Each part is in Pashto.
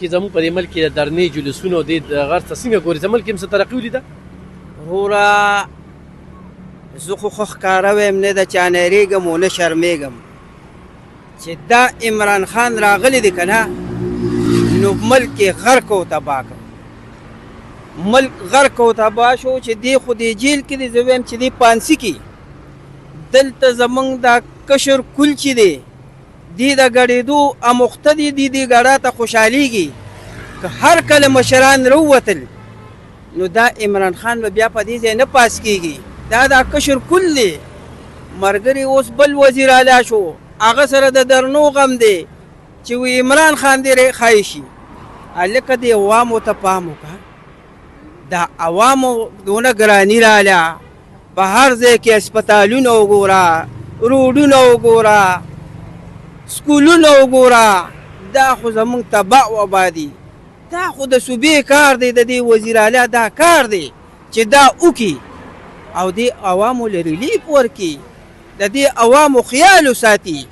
کې زموږ په دې ملک کې د درنې جلوسونو د غر ته څنګه ګورې؟ زموږ ملک کې هم څه ترقي ولیده؟ وروره زه خو ښکاره ویم نه د چا نه یېرېږم او نه شرمېږم چې دا عمران خان راغلی دی که نه نو ملک یې غرق او تباه کړ. ملک غرق او تباه شو چې دی خو دې جیل کې دی. زه ویم چې دی پانسي کې دلته زمونږ دا کشر کل چې دی دی د ګډېدو اموخته دي دی دې ګډا ته خوشحالیږي که هر کله مشران راووتل نو دا عمران خان به بیا په دې ځای نه پاس کېږي. دا کشر کل دی. ملګری اوس بل وزیر اعلی شو هغه سره د درنو غم دی چې وی عمران خان دې ښایي شي. هلکه دې عوامو ته پام وکړه. دا عوامو دونه ګراني راله په هر ځای کې هسپتالونه وګوره، روډونه وګوره، سکولونه وګوره. دا خو زمونږ تباہ و آبادي. دا خو د صوبې کار دی، د دې وزیر اعلی دا کار دی چې دا وکړي او دې عوامو له ریلیف ورکړي، د دې عوامو خیال وساتي.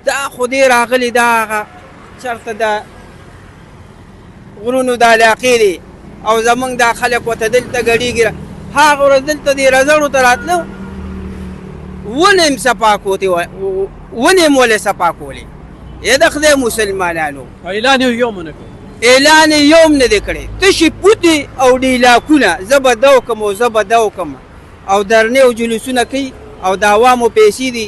دا خو دې راغلی دا هغه چېرته د غرونو د علاقې دی او زمونږ دا خلک ورته دلته ګډېږي. هغه ورځ دلته دې رزړو ته راتلو ونې هم صفا کوتې ونې هم ولې صفا کولې. ای د خدای مسلمانانو اعلان یې یو ونه کړ، اعلان یې یو هم نه دی کړی. تشې پوتې او ډیلاکونه زه به دا وکړم او زه به دا وکړم او درنې او جلوسونه کوي او د عوامو پیسې دي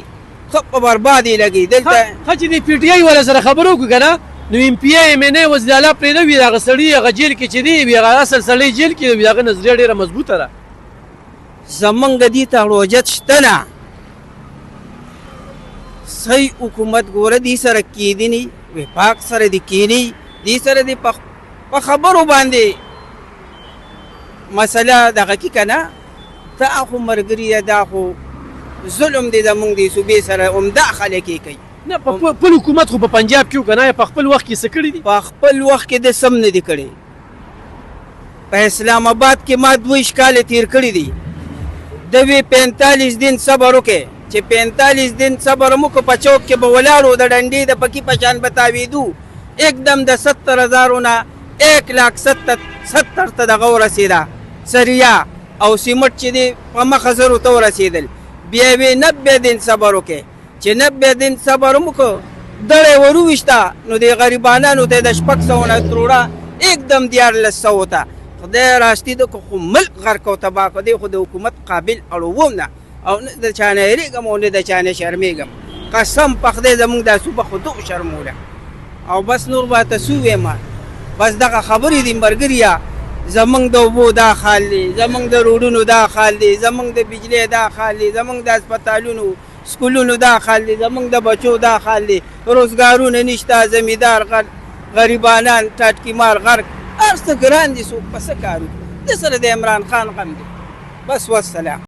ښه په برباد یې لګي. دلته ښه چې د پي ټي آی والا سره خبرې وکړو که نه نو ایم پي آی ایم ان اے وزیر اعلی پرې نه وي. هغه سړي هغه جیل کې چې دی وي هغه اصل سړی جیل کې وي هغه نظریه ډېره مضبوطه ده. زمونږ دې ته روجت شته نه. صحیح حکومت ګوره دې سره کېدني وفاق سره دې کېني دې سره دې په خبرو باندې مسله دغه کې که نه. دا خو ملګري دا خو ظلم دی زمونږ دې صوبې سره عمده خلک یې کوي. نه په خپل حکومت خو په پنجاب کې و که نه په خپل وخت کې څه کړي دي؟ په خپل وخت کې د سم نه دي کړي. په اسلام آباد کې ما 2 کاله تیر کړي دي. د وی 45 دن صبر وکړي چې 45 دن صبر مو کو په چوک کې به ولاړو د ډنډې د پکې پشان بتاویدو एकदम د 70,000 نه 1,70,000 ته دغه ورسېده سریا او سیمټ چې دی په مخه زرو ته ورسېدل. بیا وی 90 دن صبر وکړي چې 90 دن صبر مو کو دړې ورويشته نو د غریبانو ته د 600 نه تروړه एकदम 1400 ته. خدای راستی د خو ملک غرق او تباه کو دی. خو د حکومت قابل اړوم نه او نه د چا نه یېرېږم او نه د چا نه شرمېږم. قسم په خدای زمونږ دا صوبه خو دغه شرموله او بس نور به ته څه ویم. بس دغه خبرې دي ملګريه. زمونږ د اوبو دا حال دی، زمونږ د روډونو دا حال دی، زمونږ د بجلۍ دا حال دی، زمونږ د هسپتالونو سکولونو دا حال دی، زمونږ د بچو دا حال دی. روزګارونه نشته، زمیندار غرق، غریبانان ټاټکي مار غرق، هر څه ګران دي. څوک په څه کار وکړي؟ د سره د عمران خان غم دی. بس والسلام.